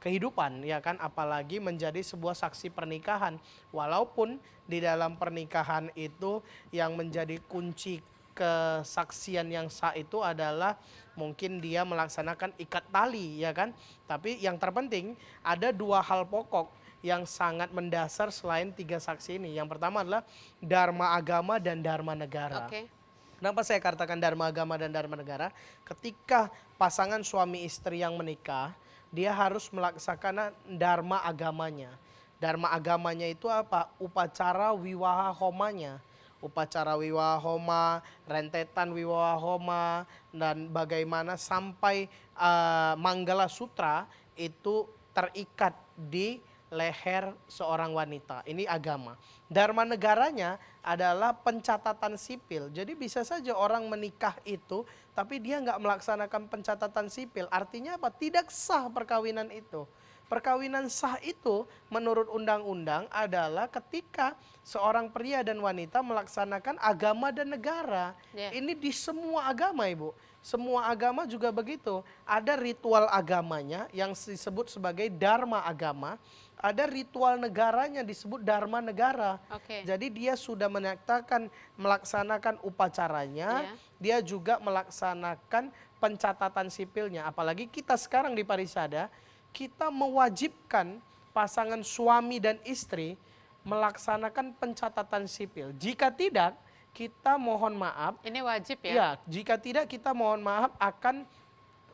kehidupan, ya kan, apalagi menjadi sebuah saksi pernikahan. Walaupun di dalam pernikahan itu yang menjadi kunci kesaksian yang sah itu adalah mungkin dia melaksanakan ikat tali, ya kan. Tapi yang terpenting ada 2 hal pokok yang sangat mendasar selain 3 saksi ini. Yang pertama adalah dharma agama dan dharma negara. Oke. Kenapa saya katakan dharma agama dan dharma negara? Ketika pasangan suami istri yang menikah, dia harus melaksanakan dharma agamanya. Dharma agamanya itu apa? Upacara wiwaha homanya. Upacara wiwaha homa, rentetan wiwaha homa, dan bagaimana sampai Manggala Sutra itu terikat di leher seorang wanita. Ini agama. Dharma negaranya adalah pencatatan sipil. Jadi bisa saja orang menikah itu, tapi dia nggak melaksanakan pencatatan sipil. Artinya apa? Tidak sah perkawinan itu. Perkawinan sah itu menurut undang-undang adalah ketika seorang pria dan wanita melaksanakan agama dan negara. Ya. Ini di semua agama, Ibu. Semua agama juga begitu. Ada ritual agamanya yang disebut sebagai dharma agama. Ada ritual negaranya disebut dharma negara. Oke. Jadi dia sudah menyatakan melaksanakan upacaranya, Ya. dia juga melaksanakan pencatatan sipilnya. Apalagi kita sekarang di Parisada, kita mewajibkan pasangan suami dan istri melaksanakan pencatatan sipil. Jika tidak, kita mohon maaf. Ini wajib ya? Ya, jika tidak kita mohon maaf akan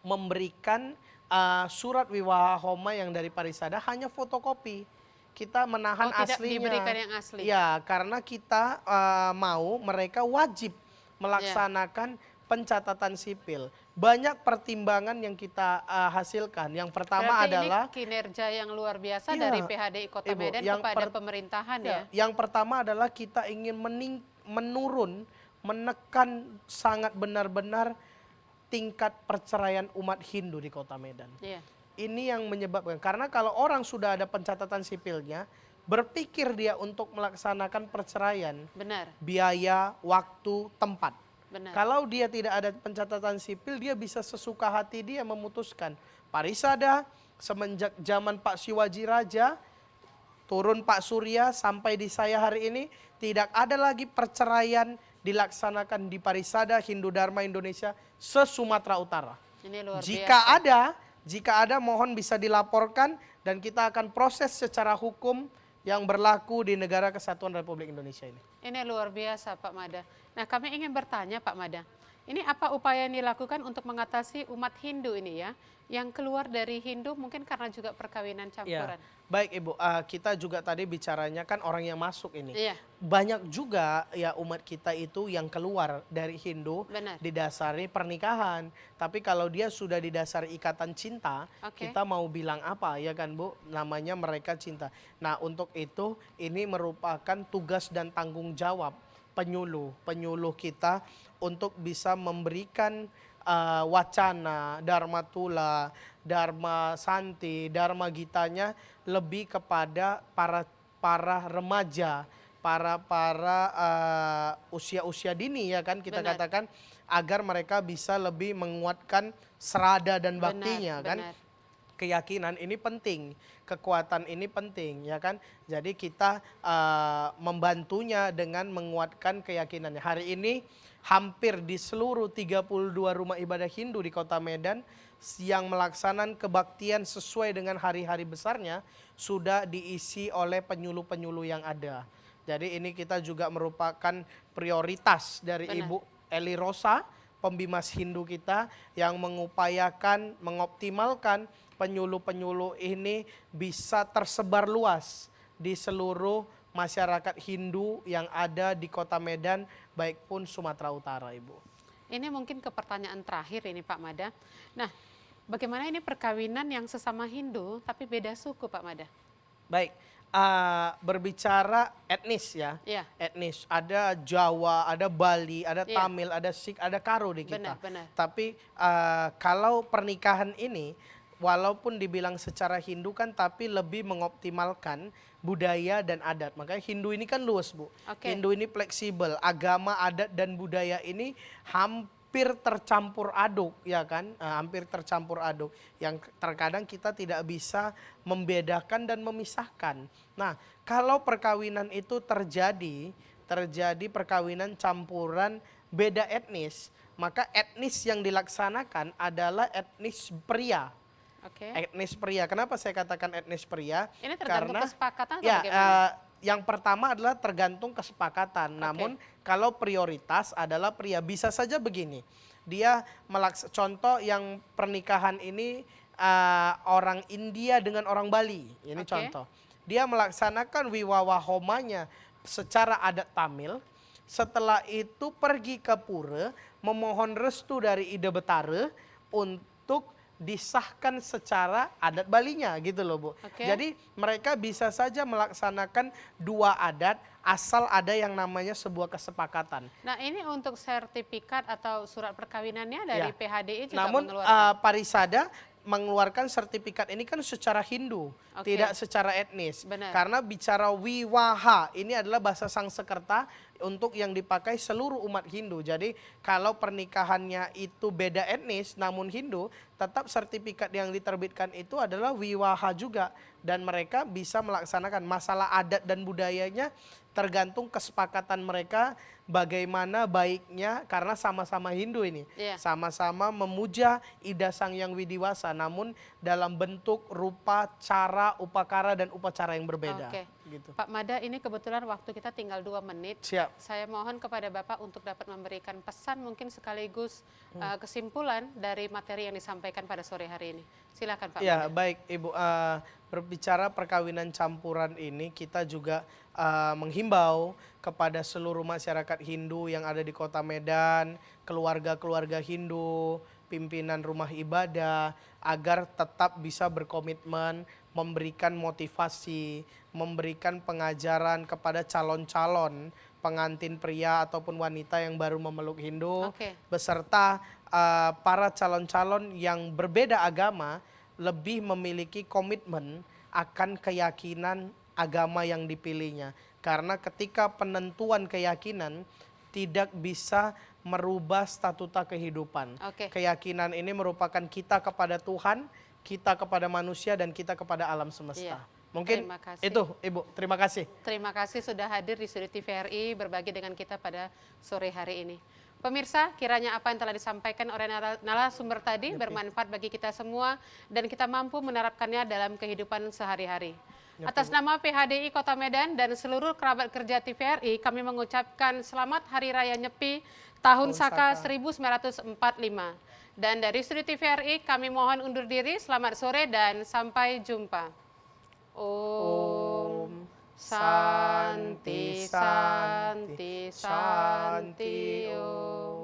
memberikan surat wiwaha homa yang dari Parisada hanya fotokopi. Kita menahan Oh, tidak aslinya. diberikan yang asli. Ya, karena kita mau mereka wajib melaksanakan pencatatan sipil. Banyak pertimbangan yang kita hasilkan. Yang pertama Berarti adalah ini kinerja yang luar biasa Iya, dari PHDI Kota Ibu, Medan yang kepada pemerintahan ya. yang pertama adalah kita ingin menekan sangat benar-benar tingkat perceraian umat Hindu di Kota Medan. Iya. Ini yang menyebabkan, karena kalau orang sudah ada pencatatan sipilnya, berpikir dia untuk melaksanakan perceraian, Benar, biaya, waktu, tempat. benar. Kalau dia tidak ada pencatatan sipil, dia bisa sesuka hati dia memutuskan. Parisada semenjak zaman Pak Siwaji Raja, turun Pak Surya sampai di saya hari ini, tidak ada lagi perceraian dilaksanakan di Parisada Hindu Dharma Indonesia se-Sumatera Utara. Ini luar Jika biasa. ada mohon bisa dilaporkan dan kita akan proses secara hukum yang berlaku di Negara Kesatuan Republik Indonesia ini. Ini luar biasa Pak Mada. Nah, kami ingin bertanya Pak Mada, ini apa upaya yang dilakukan untuk mengatasi umat Hindu ini ya, yang keluar dari Hindu mungkin karena juga perkawinan campuran? Baik Ibu, kita juga tadi bicaranya kan orang yang masuk ini. Iya, Banyak juga ya umat kita itu yang keluar dari Hindu benar. didasari pernikahan. Tapi kalau dia sudah didasari ikatan cinta, Oke. kita mau bilang apa ya kan Bu? Namanya mereka cinta. Nah untuk itu ini merupakan tugas dan tanggung jawab penyuluh kita untuk bisa memberikan wacana, dharma tula, dharma santi, dharma gitanya lebih kepada para para remaja, para usia-usia dini ya kan kita Benar. katakan, agar mereka bisa lebih menguatkan serada dan baktinya kan. Benar. Keyakinan ini penting, kekuatan ini penting ya kan. Jadi kita membantunya dengan menguatkan keyakinannya. Hari ini hampir di seluruh 32 rumah ibadah Hindu di Kota Medan yang melaksanakan kebaktian sesuai dengan hari-hari besarnya sudah diisi oleh penyuluh-penyuluh yang ada. Jadi ini kita juga merupakan prioritas dari Benar. Ibu Eli Rosa, pembimas Hindu kita yang mengupayakan, mengoptimalkan penyuluh-penyuluh ini bisa tersebar luas di seluruh masyarakat Hindu yang ada di Kota Medan, baik pun Sumatera Utara, Ibu. Ini mungkin ke pertanyaan terakhir ini Pak Mada. Nah, bagaimana ini perkawinan yang sesama Hindu tapi beda suku Pak Mada? Baik, berbicara etnis ya, Iya. etnis. Ada Jawa, ada Bali, ada Iya. Tamil, ada Sikh, ada Karo di kita. Benar. Tapi kalau pernikahan ini, walaupun dibilang secara Hindu kan, tapi lebih mengoptimalkan budaya dan adat. Makanya Hindu ini kan luas, Bu. Oke. Hindu ini fleksibel, agama, adat dan budaya ini hampir tercampur aduk, ya kan? Hampir tercampur aduk. Yang terkadang kita tidak bisa membedakan dan memisahkan. Nah, kalau perkawinan itu terjadi perkawinan campuran beda etnis, maka etnis yang dilaksanakan adalah etnis pria. Oke. Etnis pria. Kenapa saya katakan etnis pria? Ini tergantung Karena kesepakatan atau ya, bagaimana? yang pertama adalah tergantung kesepakatan. Namun kalau prioritas adalah pria, bisa saja begini. Dia contoh yang pernikahan ini orang India dengan orang Bali. Ini Oke. contoh. Dia melaksanakan wiwawahomanya secara adat Tamil. Setelah itu pergi ke pura memohon restu dari Ida Betara untuk disahkan secara adat Balinya gitu loh, Bu. Oke. Jadi mereka bisa saja melaksanakan dua adat asal ada yang namanya sebuah kesepakatan. Nah, ini untuk sertifikat atau surat perkawinannya dari Ya. PHDI juga Namun mengeluarkan. Parisada mengeluarkan sertifikat ini kan secara Hindu, Oke. tidak secara etnis. Benar. Karena bicara wiwaha ini adalah bahasa Sanskerta untuk yang dipakai seluruh umat Hindu. Jadi kalau pernikahannya itu beda etnis namun Hindu, tetap sertifikat yang diterbitkan itu adalah wiwaha juga. Dan mereka bisa melaksanakan masalah adat dan budayanya tergantung kesepakatan mereka bagaimana baiknya, karena sama-sama Hindu ini. Iya. Sama-sama memuja Ida Sang Yang Widiwasa, namun dalam bentuk, rupa, cara, upakara dan upacara yang berbeda. Oke. Gitu. Pak Mada, ini kebetulan waktu kita tinggal 2 menit. Siap. Saya mohon kepada Bapak untuk dapat memberikan pesan mungkin sekaligus kesimpulan dari materi yang disampaikan pada sore hari ini. Silakan Pak Ya, Mada. baik Ibu. Berbicara perkawinan campuran ini, kita juga menghimbau kepada seluruh masyarakat Hindu yang ada di Kota Medan, keluarga-keluarga Hindu, pimpinan rumah ibadah, agar tetap bisa berkomitmen, memberikan motivasi, memberikan pengajaran kepada calon-calon pengantin pria ataupun wanita yang baru memeluk Hindu, Oke. beserta para calon-calon yang berbeda agama lebih memiliki komitmen akan keyakinan agama yang dipilihnya. Karena ketika penentuan keyakinan tidak bisa merubah statuta kehidupan. Oke. Keyakinan ini merupakan kita kepada Tuhan, kita kepada manusia, dan kita kepada alam semesta. Iya. Mungkin Terima kasih. itu Ibu, terima kasih. Terima kasih sudah hadir di Studio TVRI berbagi dengan kita pada sore hari ini. Pemirsa, kiranya apa yang telah disampaikan oleh narasumber tadi bermanfaat bagi kita semua dan kita mampu menerapkannya dalam kehidupan sehari-hari. Atas nama PHDI Kota Medan dan seluruh kerabat kerja TVRI, kami mengucapkan selamat Hari Raya Nyepi Tahun Saka 1945. Dan dari Studio TVRI kami mohon undur diri, selamat sore dan sampai jumpa. Om Santi Santi Santi Om.